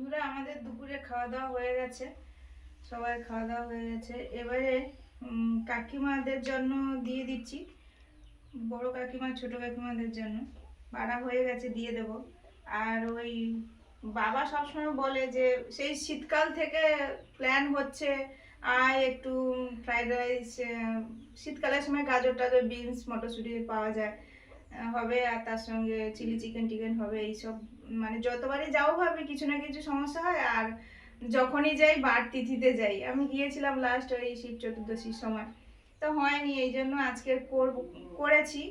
বন্ধুরা আমাদের দুপুরে খাওয়া দাওয়া হয়ে গেছে, সবাই খাওয়া দাওয়া হয়ে গেছে। এবারে কাকিমাদের জন্য দিয়ে দিচ্ছি, বড় কাকিমা ছোট কাকিমাদের জন্য বাড়া হয়ে গেছে, দিয়ে দেব। আর ওই বাবা সবসময় বলে যে সেই শীতকাল থেকে প্ল্যান হচ্ছে আয় একটু ফ্রাইড রাইস, শীতকালের সময় গাজর টাজর বিনস মটরশুঁটি পাওয়া যায়, হবে, আর তার সঙ্গে চিলি চিকেন টিকেন হবে। এইসব মানে যতবারই যাও ভাবে কিছু না কিছু সমস্যা হয়। আর যখনই যাই বার তিথিতে যাই, আমি গিয়েছিলাম লাস্ট ওই শিব চতুর্দশীর সময়, তো হয়নি, এই জন্য আজকে করেছি।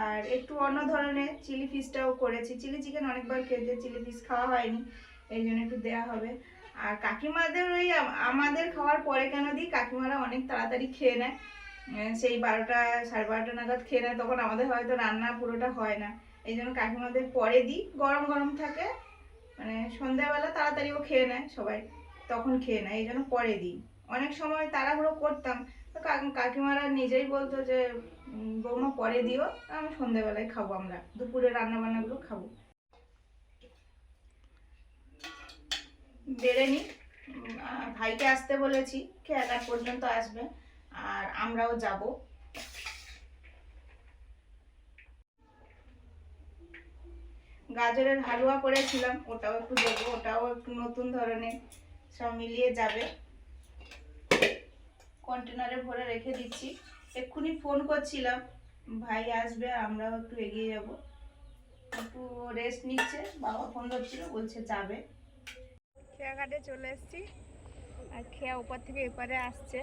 আর একটু অন্য ধরনের চিলি ফিশটাও করেছি, চিলি চিকেন অনেকবার খেয়েছে, চিলি ফিশ খাওয়া হয়নি, এই জন্য একটু দেওয়া হবে। আর কাকিমাদের ওই আমাদের খাওয়ার পরে কেন দিই, কাকিমারা অনেক তাড়াতাড়ি খেয়ে নেয়, সেই 12টা 12:30 নাগাদ খেয়ে নেয়, তখন আমাদের হয়তো রান্না পুরোটা হয় না, এই জন্য কাকিমাদের পরে দিই, গরম গরম থাকে, মানে সন্ধ্যাবেলা তাড়াতাড়িও খেয়ে নেয় সবাই, তখন খেয়ে নেয়, এই জন্য পরে দিই। অনেক সময় তাড়াহুড়ো করতাম, তো কাকিমারা নিজেই বলতো যে বৌমা পরে দিও, আমি সন্ধ্যাবেলায় খাবো, আমরা দুপুরে রান্না বান্নাগুলো খাবো। বেড়ে নিই, ভাইকে আসতে বলেছি, খেয়াঘাট পর্যন্ত আসবে, আর আমরাও যাব। গাজরের হালুয়া করেছিলাম, ওটাও একটু দেবো, ওটাও একটু নতুন ধরনের, সব মিলিয়ে যাবে। কন্টেনারে ভরে রেখে দিচ্ছি, এক্ষুনি ফোন করছিলাম, ভাই আসবে, আমরাও একটু এগিয়ে যাব, একটু রেস্ট নিচ্ছে, বাবা ফোন করছিল, বলছে যাবে। খেয়া ঘাটে চলে এসেছি, আর খেয়া উপর থেকে এপারে আসছে।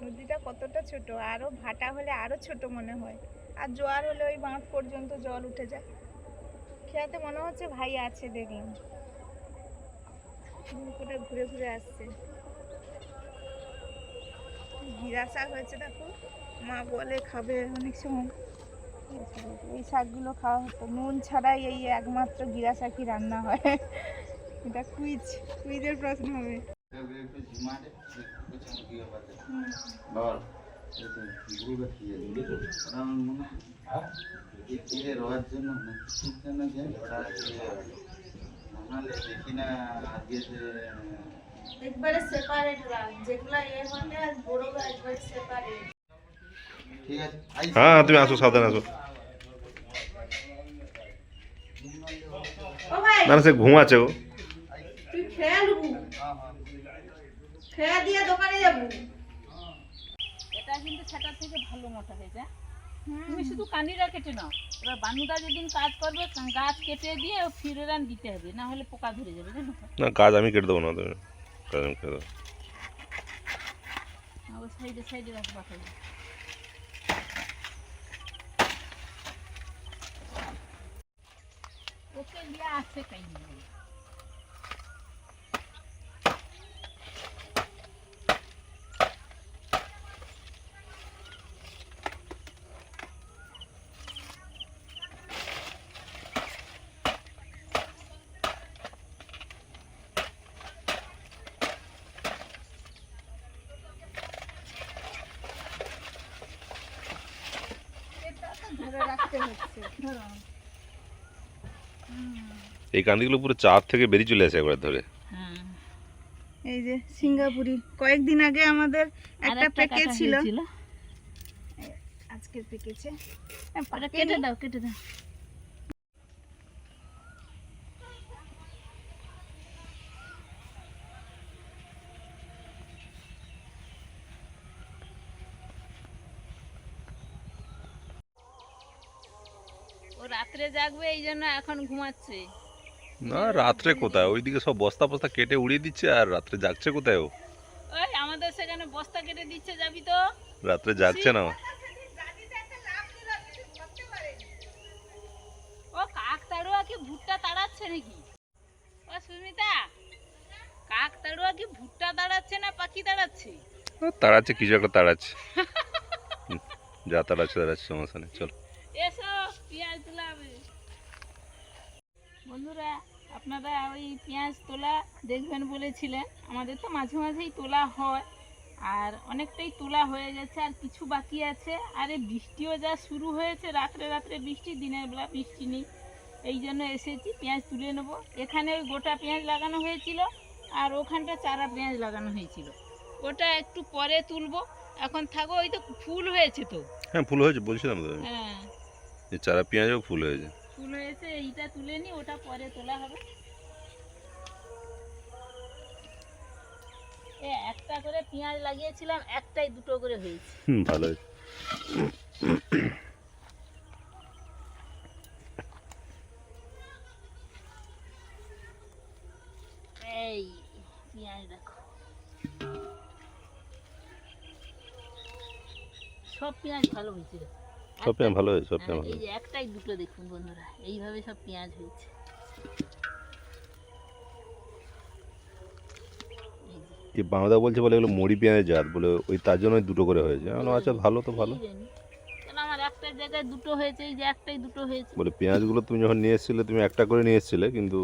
নদীটা কতটা ছোট, আরও ভাটা হলে আরও ছোট মনে হয়, আর জোয়ার হলে ওই বাঁধ পর্যন্ত জল উঠে যায়। খেয়াতে মনে হচ্ছে ভাই আছে, দেখলাম নৌকোটা ঘুরে ঘুরে আসছে। ঘিরা শাক হয়েছে, দেখো মা বলে খাবে অনেক সময়, এই শাকগুলো খাওয়া হতো, নুন ছাড়াই এই একমাত্র ঘিরা শাকই রান্না হয়। এটা কুইজের প্রশ্ন হবে। একবারে সেপারেট রাখ, যেগুলা এ হবে আর বড়গুলো একবারে সেপারেট। ঠিক আছে, হ্যাঁ তুমি আসো, সাবধানে আসো। ও ভাই, না না, সে ঘুমাচ্ছে ও। তুই খেয়া লুবু, খেয়া দিয়ে দোকানে যাবো। এটা কিন্তু সেটার থেকে ভালো মোটা হয়েছে। তুমি শুধু কান্দিটা কেটে নাও, এবার বানুদা যেদিন কাজ করবে গাছ কেটে দিয়ে ফিরে রান দিতে হবে, না হলে পোকা ধরে যাবে, জানো তো। না, কাজ আমি কেটে দেবো না, তুমি কাজ আমি কেটে দেবো। ওই সাইডে সাইডে গাছ পাঠাবে। ওকে দিয়ে আসছে কাই ধরে রাখতে হচ্ছে, ধরো। এই কান্দিগুলো পুরো চার থেকে বেরিয়ে চলে আসে একবার ধরে। হ্যাঁ, এই যে সিঙ্গাপুরি, কয়েকদিন আগে আমাদের একটা পেকেছিল, আজকে পেকেছে। কেটে দাও কেটে দাও। ও রাত্রে জাগবে, এই জন্য এখন ঘুমাচ্ছে। না, রাত্রে কোথায়, ওইদিকে সব বস্তা বস্তা কেটে উড়িয়ে দিচ্ছে, আর রাত্রে জাগছে কোথায় ও? ওই আমাদের সেখানে বস্তা কেটে দিচ্ছে, যাবি তো? রাত্রে জাগছে না। ও কাক তাড়ুয়া কি ভুট্টা তাড়াচ্ছে নাকি? ও সুস্মিতা, কাক তাড়ুয়া কি ভুট্টা তাড়াচ্ছে না পাখি তাড়াচ্ছে? তাড়াচ্ছে, কিছু একটা তাড়াচ্ছে। যা তাড়াচ্ছে তাড়াচ্ছে, সমস্যা নেই, চলো। এসো পেঁয়াজ তোলা হবে। বন্ধুরা, আপনারা ওই পেঁয়াজ তোলা দেখবেন বলেছিলেন, আমাদের তো মাঝে মাঝেই তোলা হয়, আর অনেকটাই তোলা হয়ে গেছে, আর কিছু বাকি আছে। আর এই বৃষ্টিও যা শুরু হয়েছে, রাত্রে রাত্রে বৃষ্টি, দিনের বেলা বৃষ্টি নেই, এই জন্য এসেছি, পেঁয়াজ তুলে নেব। এখানে ওই গোটা পেঁয়াজ লাগানো হয়েছিল, আর ওখানটা চারা পেঁয়াজ লাগানো হয়েছিল, ওটা একটু পরে তুলবো। এখন থাকো, ওই তো ফুল হয়েছে তো। হ্যাঁ ফুল হয়েছে বলছিলাম তো আমি, হ্যাঁ যে চারা পেঁয়াজও ফুল হয়েছে। ফুল হয়েছে, এইটা তুলে নি, ওটা পরে তোলা হবে। একটা করে পেঁয়াজ লাগিয়েছিলাম, একটাই দুটো করে হয়েছে। ভালো হয়েছে। এই পেঁয়াজ দেখো, সব পেঁয়াজ ভালো হয়েছে। সব পেঁয়াজ ভালো হয়েছে, সব পেঁয়াজ ভালো এই যে হয়েছে। একটাই দুটো দেখুন বন্ধুরা, এইভাবে সব পেঁয়াজ হয়েছে। এই বাংলা বলছে বলে এগুলো মরি পেঁয়াজের জাত বলে, ওই তার জন্য দুটো করে হয়েছে। আচ্ছা ভালো তো ভালো। কেন আমার একটা জায়গায় দুটো হয়েছে, এই যে একটাই দুটো হয়েছে। বলে পেঁয়াজগুলো তুমি যখন নিয়ে এসেছিলে তুমি একটা করে নিয়ে এসেছিলে, কিন্তু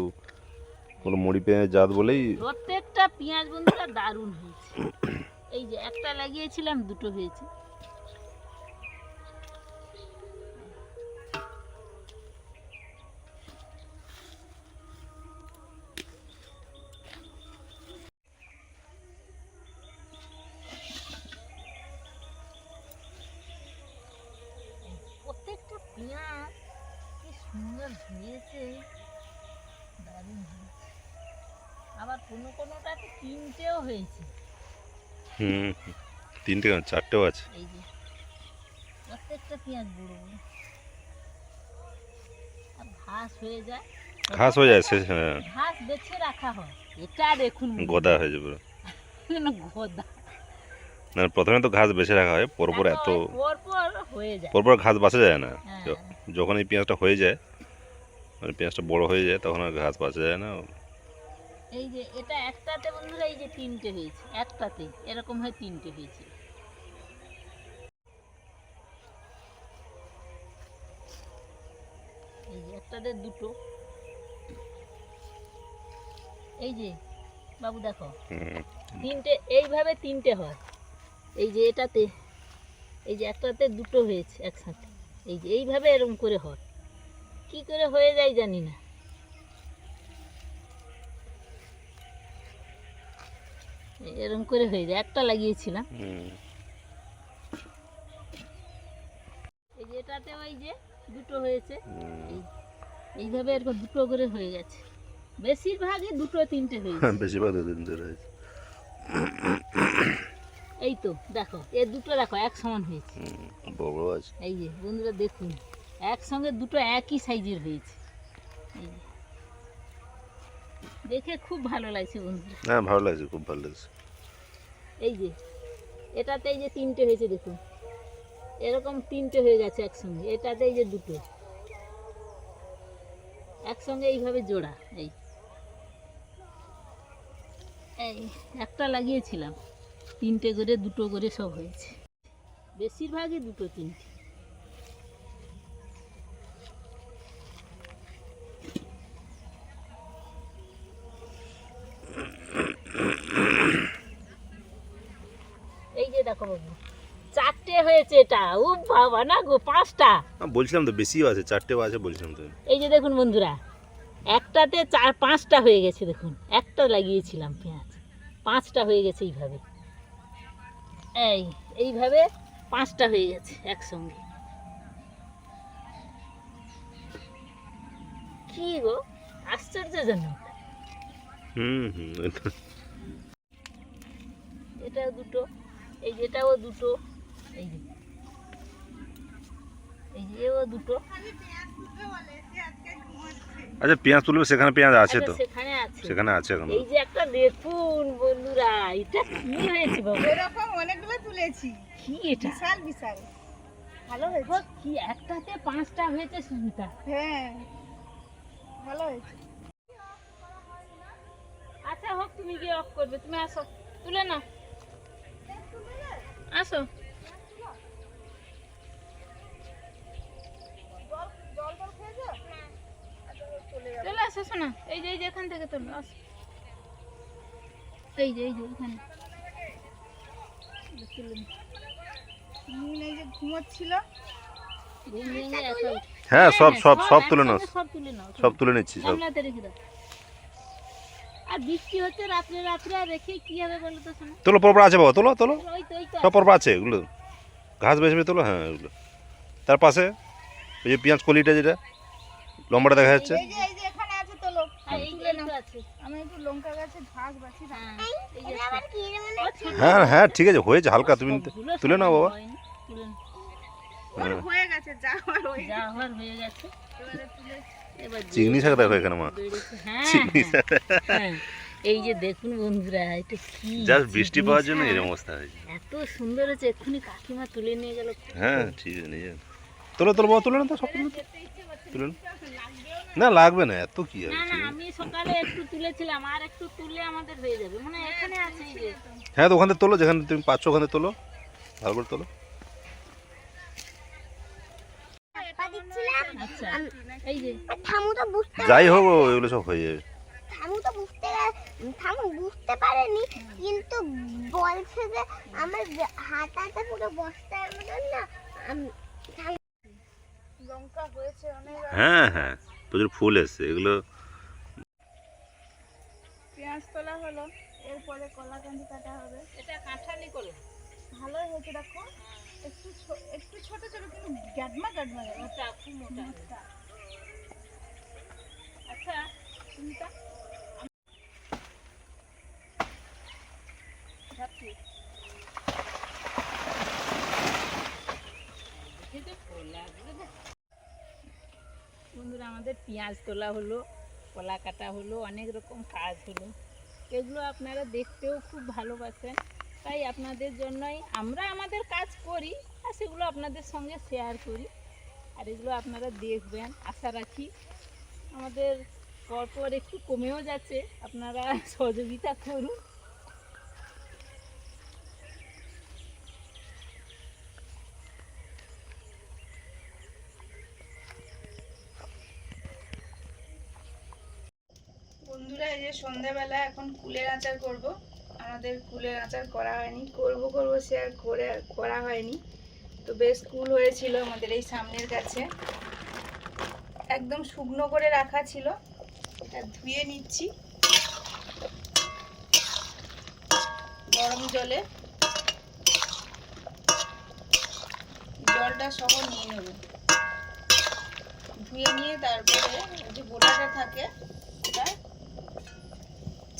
কোনো মরি পেঁয়াজের জাত বলেই প্রত্যেকটা পেঁয়াজ বন্ধুরা দারুণ হয়েছে। এই যে একটা লাগিয়েছিলাম, দুটো হয়েছে। প্রত্যেকটা পেঁয়াজ কি সুন্দর হয়েছে, দারুণ হয়েছে। আবার কোনো কোনোটাতে তিনটেও হয়েছে। তিনটে কেন, চারটেও আছে। এই যে প্রত্যেকটা পেঁয়াজ বড় বড়, আর ঘাস হয়ে যায়। ঘাস হয়ে যায় শেষ, হ্যাঁ ঘাস বেছে রাখা হয়। এটা দেখুন গদা হয়ে যাবে। গদা না প্রথমে তো ঘাস বেছে রাখা হয়, পরপর এত পরপর হয়ে যায়। পরপর ঘাস বাঁচা যায় না। হ্যাঁ। যখন এই পেঁয়াজটা হয়ে যায়, মানে পেঁয়াজটা বড় হয়ে যায়, তখন আর ঘাস বাঁচা যায় না। এই যে এটা একটাতে বন্ধুরা, এই যে তিনটে হয়েছে, একটাতে এরকম হয় তিনটে হয়েছে। এই যে একটাতে দুটো। এই যে বাবু দেখো, তিনটে, এইভাবে তিনটে হয়। এই যে এটাতে, এই যে একটাতে দুটো হয়েছে একসাথে। এই যে এইভাবে এরকম করে হয়, কি করে হয়ে যায় জানি না। এরকম করে হয়ে যায়। একটা লাগিয়েছিলাম, এই যে এটাতে ওই যে দুটো হয়েছে। এইভাবে এরকম দুটো করে হয়ে গেছে। বেশিরভাগই দুটো তিনটে হয়েছে। বেশিরভাগ দুদিন হয়েছে। এই তো দেখো, এ দুটো দেখো এক সমান হয়েছে। বড় আছে। এই যে বন্ধুরা দেখুন, একসঙ্গে দুটো একই সাইজের হয়েছে। এই যে দেখে খুব ভালো লাগছে বন্ধুরা। হ্যাঁ ভালো লাগছে, খুব ভালো লাগছে। এই যে এটাতে এই যে তিনটে হয়েছে দেখুন, এরকম তিনটে হয়ে গেছে একসঙ্গে। এটাতে এই যে দুটো একসঙ্গে এইভাবে জোড়া। এই এই একটা লাগিয়েছিলাম, তিনটে করে দুটো করে সব হয়েছে। বেশিরভাগই দুটো তিনটে। এই যে দেখো বাবু, চারটে হয়েছে। এটা ও বাবা না গো, পাঁচটা। বলছিলাম তো বেশিও আছে, চারটেও আছে বলছিলাম তো। এই যে দেখুন বন্ধুরা, একটাতে চার পাঁচটা হয়ে গেছে। দেখুন একটা লাগিয়েছিলাম পেঁয়াজ, পাঁচটা হয়ে গেছে এইভাবে। এইভাবে পাঁচটা হয়ে গেছে একসঙ্গে। কি গো, আশ্চর্যজনক। এটা দুটো, এই যেটাও দুটো, এই যে এও দুটো। আচ্ছা পেঁয়াজ তুলবে, সেখানে পেঁয়াজ আছে তো, সেখানে আছে, সেখানে আছে এখন। এই যে একটা দেখুন বন্ধুরা, এটা কি হয়েছে বাবু? এরকম অনেকগুলো তুলেছি। কি এটা? বিশাল বিশাল ভালো হয়েছে। কি একটাতে পাঁচটা হয়েছে সুবিধা। হ্যাঁ ভালো হয়েছে। আচ্ছা হোক, তুমি গিয়ে অফ করবে। তুমি আসো, তুলে নাও, আসো। চলে আসো শোনা, এই যে এখান থেকে তোলো, আসো। এই যে এখানে এই যে ঘুমোচ্ছিল, ঘুম ভেঙে একা উঠে হ্যাঁ সব সব সব তুলে নাও, একসঙ্গে সব তুলে নাও, সব তুলে নিচ্ছি সব। গামলাতে রেখে দাও। আর বৃষ্টি হচ্ছে রাত্রে রাত্রে আর রেখে কি হবে বলো তো শোনো? তোলো পরপর আছে বাবা, তোলো তোলো, ওই তো সব পরপর আছে এগুলো, ঘাস বেসবে তোলো, হ্যাঁ এগুলো। তার পাশে ওই যে পেঁয়াজ কলিটা যেটা লম্বাটা দেখা যাচ্ছে, এই যে এখানে আছে তোলো। এই তো আছে। আমি একটু লঙ্কা গাছের ঘাস বাছি না। হ্যাঁ, এই যে ছোট। হ্যাঁ হ্যাঁ ঠিক আছে হয়েছে, হালকা তুমি সবগুলো তুলে নাও বাবা। হয়নি, তুলে নাও। ওর হয়ে গেছে যা হওয়ার হয়ে যা হওয়ার হয়ে গেছে। এবারে তুলে এবার চিংড়ি শাক দেখো এখানে মা, বেরিয়েছে। হ্যাঁ, চিংড়ি শাক। হ্যাঁ। এই যে দেখুন বন্ধুরা, এটা কি জাস্ট বৃষ্টি চিংড়ি পাওয়ার জন্য শাক। এরকম অবস্থা হয়েছে। এত সুন্দর হচ্ছে, এক্ষুনি কাকিমা তুলে নিয়ে গেল। হ্যাঁ ঠিক আছে নিয়ে যান। তোলো তোলো বাবা, তুলে না তো সব তুলে নাও। তুলে নাও। না লাগবে না, এত কি না আছে। না, আমি সকালে একটু তুলেছিলাম, আর একটু তুললে আমাদের হয়ে যাবে। মানে এখানে আছে এই যে। হ্যাঁ তো ওখান থেকে তোলো, যেখানে তুমি পাচ্ছ ওখানে তোলো, ভালো করে তোলো। আচ্ছা, এই যে থামু তো বুঝতে যাই হোক এগুলো সব হয়ে যাবে। থামু বুঝতে পারেনি, কিন্তু বলছে যে আমার হাতাটা পুরো বস্তার মতন না। লঙ্কা হয়েছে অনেক। হ্যাঁ হ্যাঁ প্রচুর ফুল এসছে এগুলো। পেঁয়াজ তোলা হলো, এরপরে কলা কান্দি কাটা হবে। এটা কাঁঠালি করে। ভালোই হয়েছে দেখো, একটু ছোট ছোট কিন্তু গ্যাডমা গ্যাডমা লাগে। মোটা, খুব মোটা। আচ্ছা, সুনিতা, যাচ্ছি। বন্ধুরা আমাদের পেঁয়াজ তোলা হলো, কলা কাটা হলো, অনেক রকম কাজ হলো। এগুলো আপনারা দেখতেও খুব ভালোবাসেন, তাই আপনাদের জন্যই আমরা আমাদের কাজ করি আর সেগুলো আপনাদের সঙ্গে শেয়ার করি। আর এগুলো আপনারা দেখবেন, আশা রাখি। আমাদের পরপর একটু কমেও যাচ্ছে, আপনারা সহযোগিতা করুন। বন্ধুরা এই যে সন্ধ্যাবেলা এখন কুলের আচার করব। আমাদের কুলের আচার করা হয়নি, করব সে আর করা হয়নি। তো বেশ কুল হয়েছিল আমাদের এই সামনের কাছে, একদম শুকনো করে রাখা ছিল। এটা ধুয়ে নিচ্ছি গরম জলে, জলটা সহ নিয়ে নেব। ধুয়ে নিয়ে তারপরে যে বোটাটা থাকে ওটা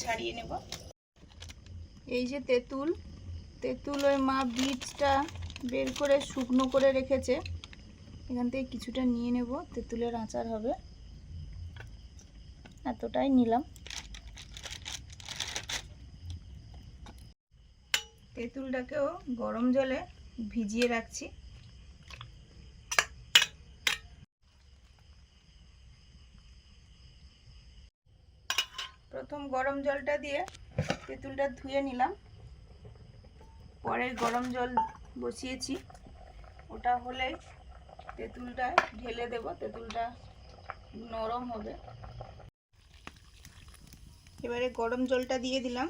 ছাড়িয়ে নেব। এই যে তেঁতুল ওই মা বীজটা বের করে শুকনো করে রেখেছে, এখান থেকে কিছুটা নিয়ে নেব, তেঁতুলের আচার হবে। এতটাই নিলাম। তেঁতুলটাকেও গরম জলে ভিজিয়ে রাখছি। প্রথম গরম জলটা দিয়ে তেঁতুলটা ধুয়ে নিলাম, পরে গরম জল বসিয়েছি, ওটা হলে তেঁতুলটা ঢেলে দেব, তেঁতুলটা নরম হবে। এবারে গরম জলটা দিয়ে দিলাম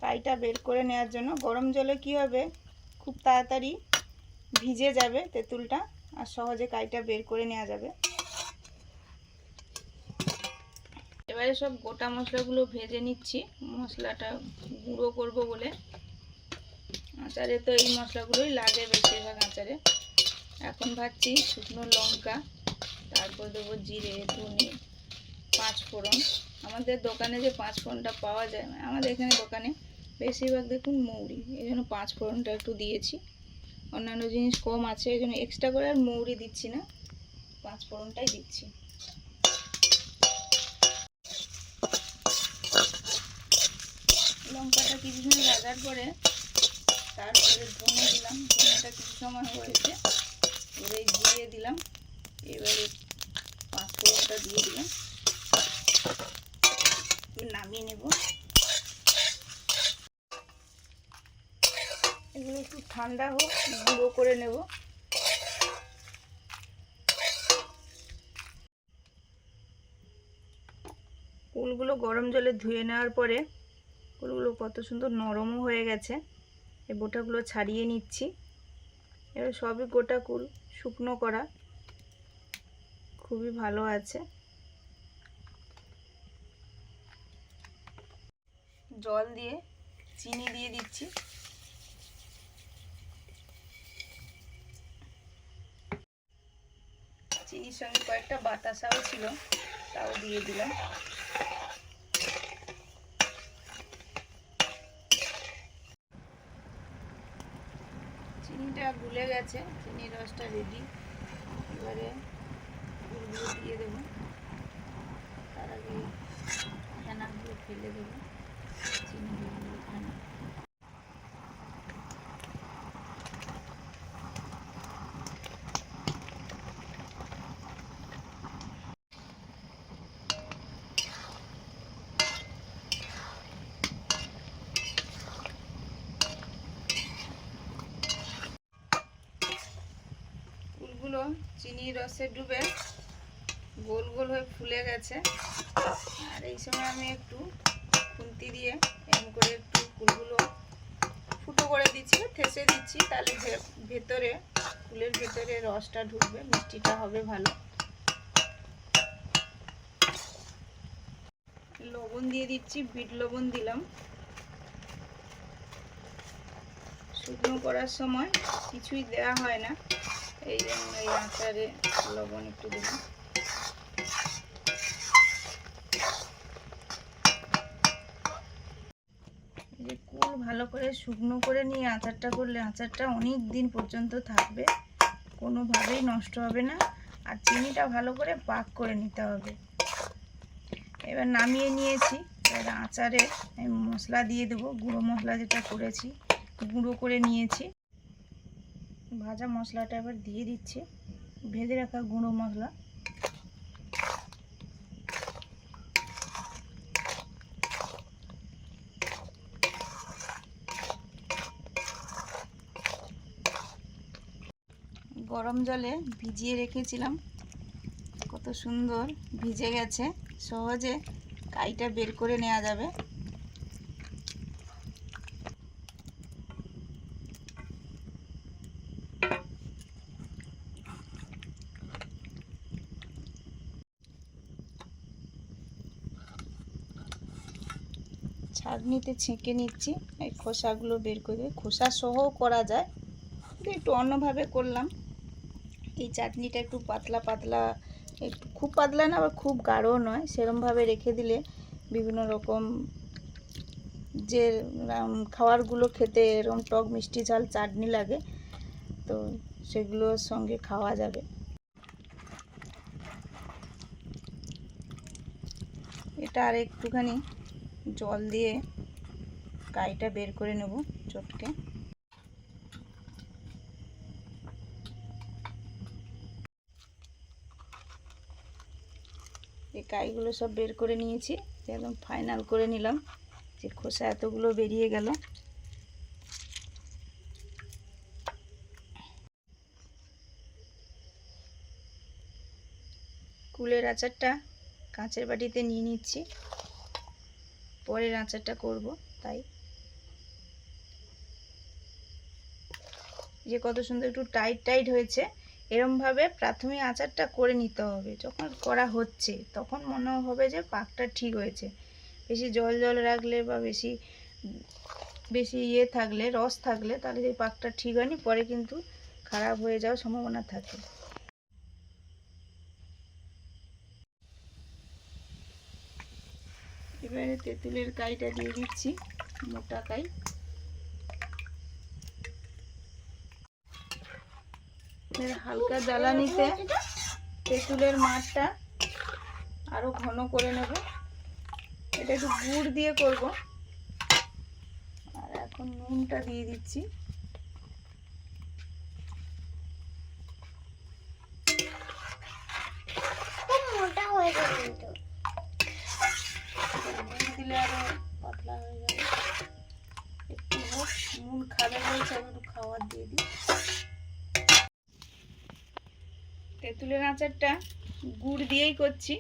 কাইটা বের করে নেওয়ার জন্য। গরম জলে কি হবে, খুব তাড়াতাড়ি ভিজে যাবে তেঁতুলটা, আর সহজে কাইটা বের করে নেওয়া যাবে। এবারে সব গোটা মশলাগুলো ভেজে নিচ্ছি, মশলাটা গুঁড়ো করব বলে। আচারে তো এই মশলাগুলোই লাগে বেশিরভাগ আচারে। এখন ভাজছি শুকনো লঙ্কা, তারপর দেবো জিরে, ধনে, পাঁচফোড়ন। আমাদের দোকানে যে পাঁচফোড়নটা পাওয়া যায়, আমাদের এখানে দোকানে বেশিরভাগ দেখুন মৌরি, এই জন্য পাঁচফোড়নটা একটু দিয়েছি। অন্যান্য জিনিস কম আছে, এই জন্য এক্সট্রা করে আর মৌরি দিচ্ছি না, পাঁচফোড়নটাই দিচ্ছি। লঙ্কাটা কিছুক্ষণ ভাজার পরে তারপরে ধনে দিলাম, ধনেটা কিছু সময় হয়েছে, এবারে জিরে দিলাম, এবারে পাঁচফোড়নটা দিয়ে দিলাম, নামিয়ে নেব। এগুলো একটু ঠান্ডা হোক, গুঁড়ো করে নেব। কুলগুলো গরম জলে ধুয়ে নেওয়ার পরে কুলগুলো কত সুন্দর নরমও হয়ে গেছে। এই বোটাগুলো ছাড়িয়ে নিচ্ছি। এবার সবই গোটা কুল, শুকনো করা, খুবই ভালো আছে। জল দিয়ে চিনি দিয়ে দিচ্ছি। চিনির সঙ্গে কয়েকটা বাতাসাও ছিল, তাও দিয়ে দিলাম। চিনিটা গুলে গেছে, চিনির রসটা রেডি। এবারে গুড়গুলো দিয়ে দেবো, তার আগে ফেনাগুলো ফেলে দেবো, চিনিগুলো ফেনা। কুলগুলো চিনির রসে ডুবে গোল গোল হয়ে ফুলে গেছে। আর এই সময় আমি একটু খুন্তি দিয়ে এমন করে একটু কুলগুলো ফুটো করে দিচ্ছি, থেসে দিচ্ছি, তাহলে ভেতরে কুলের ভেতরে রসটা ঢুকবে, মিষ্টিটা হবে ভালো। লবণ দিয়ে দিচ্ছি, বিট লবণ দিলাম। শুকনো করার সময় কিছুই দেওয়া হয় না, এই জন্য এই আচারে লবণ একটু দিলাম। যে কুল ভালো করে শুকনো করে নিয়ে আচারটা করলে আচারটা অনেক দিন পর্যন্ত থাকবে, কোনোভাবেই নষ্ট হবে না। আর চিনিটা ভালো করে পাক করে নিতে হবে। এবার নামিয়ে নিয়েছি, এবার আচারে আমি মশলা দিয়ে দেবো। গুঁড়ো মশলা যেটা করেছি, গুঁড়ো করে নিয়েছি। ভাজা মশলাটা এবার দিয়ে দিচ্ছি, ভেজে রাখা গুঁড়ো মশলা। গরম জলে ভিজিয়ে রেখেছিলাম, কত সুন্দর ভিজে গেছে। সহজে কাইটা বের করে নেওয়া যাবে। ছাঁকনিতে ছেঁকে নিচ্ছি, এই খোসাগুলো বের করে, খোসা সহও করা যায়, কিন্তু একটু অন্যভাবে করলাম। এই চাটনিটা একটু পাতলা পাতলা, একটু খুব পাতলা না আবার খুব গাঢ়ও নয়, সেরমভাবে রেখে দিলে বিভিন্ন রকম যে খাবারগুলো খেতে এরকম টক মিষ্টি ঝাল চাটনি লাগে, তো সেগুলোর সঙ্গে খাওয়া যাবে। এটা আর একটুখানি জল দিয়ে কাইটা বের করে নেব চটকে। এই কাইগুলো সব বের করে নিয়েছি, একদম ফাইনাল করে নিলাম, যে খোসা এতগুলো বেরিয়ে গেল। কুলের আচারটা কাঁচের বাটিতে নিয়ে নিচ্ছি, পরের আচারটা করব তাই। যে কত সুন্দর একটু টাইট টাইট হয়েছে, এরমভাবে প্রাথমিক আচারটা করে নিতে হবে। যখন করা হচ্ছে তখন মনে হবে যে পাকটা ঠিক হয়েছে। বেশি জল জল রাখলে বা বেশি ইয়ে থাকলে, রস থাকলে, তাহলে সেই পাকটা ঠিক হয়নি, পরে কিন্তু খারাপ হয়ে যাওয়ার সম্ভাবনা থাকে। এবারে তেঁতুলের কাইটা দিয়ে দিচ্ছি, মোটা কাই। হালকা জ্বালানিতে তেঁতুলের মাঠটা আরো ঘন করে নেব। এটা একটু গুড় দিয়ে করব। আর এখন নুনটা দিয়ে দিচ্ছি। মোটা হয়ে যাবে কিন্তু, দিলে আরো পাতলা হয়ে যাবে। একটু নুন খাবে বলছে, আমি একটু খাবার দিয়ে দিই। তেঁতুলের আচারটা গুড় দিয়েই করছি।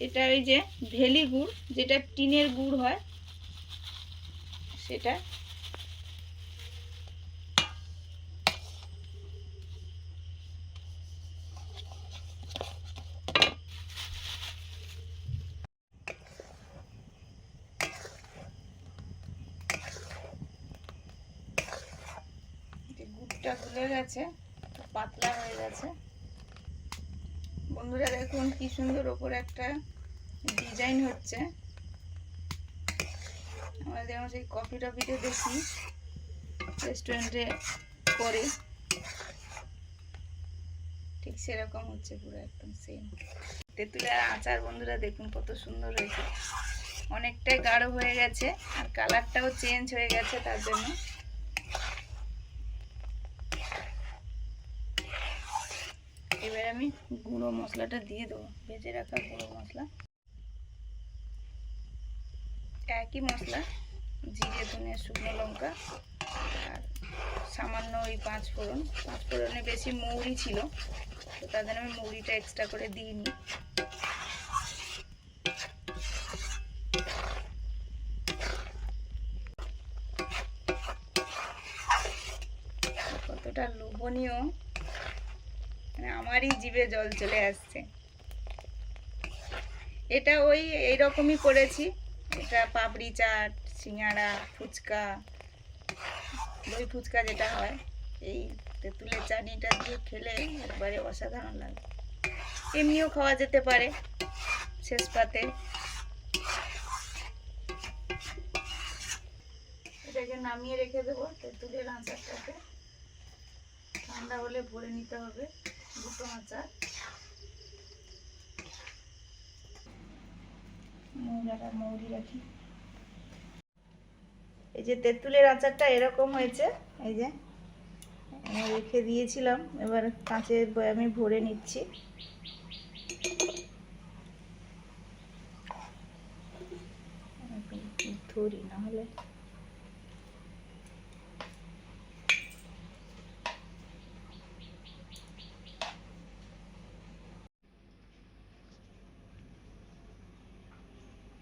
এটা ওই যে ভেলি গুড়, যেটা টিনের গুড় হয়, সেটা। কফিটা খুলে গেছে, পাতলা হয়ে গেছে। বন্ধুরা দেখুন কি সুন্দর ওপরে একটা ডিজাইন হচ্ছে। আমরা যেমন সেই কফি টফিতে দেখি রেস্টুরেন্টে করে, ঠিক সেরকম হচ্ছে, পুরো একদম সেম। তেঁতুলের আচার বন্ধুরা দেখুন কত সুন্দর হয়েছে, অনেকটাই গাঢ় হয়ে গেছে আর কালারটাও চেঞ্জ হয়ে গেছে তার জন্য। এবার আমি গুঁড়ো মশলাটা দিয়ে দেবো, ভেজে রাখা গুঁড়ো মশলা। একই মশলা, জিরে, ধনে, শুকনো লঙ্কা আর সামান্য ওই 5 ফোড়ন। 5 ফোড়নে বেশি মৌরি ছিল, তো তার জন্য আমি মৌরিটা এক্সট্রা করে দিইনি। কতটা লোভনীয়, মানে আমারই জিভে জল চলে আসছে। এটা ওই এইরকমই করেছি, এটা পাপড়ি চাট, সিঙ্গাড়া, ফুচকা, দই ফুচকা যেটা হয়, এই তেঁতুলের চাটনিটা দিয়ে খেলে একবারে অসাধারণ লাগে। এমনিও খাওয়া যেতে পারে শেষ পাতে। এটাকে নামিয়ে রেখে দেবো তেঁতুলের আচারটাকে, ঠান্ডা হলে ভরে নিতে হবে দুটো আচার। মৌরি রাখি। এই যে তেঁতুলের আচারটা এরকম হয়েছে, এই যে আমি রেখে দিয়েছিলাম, এবার কাঁচের বয়ামে ভরে নিচ্ছি। ধরি না হলে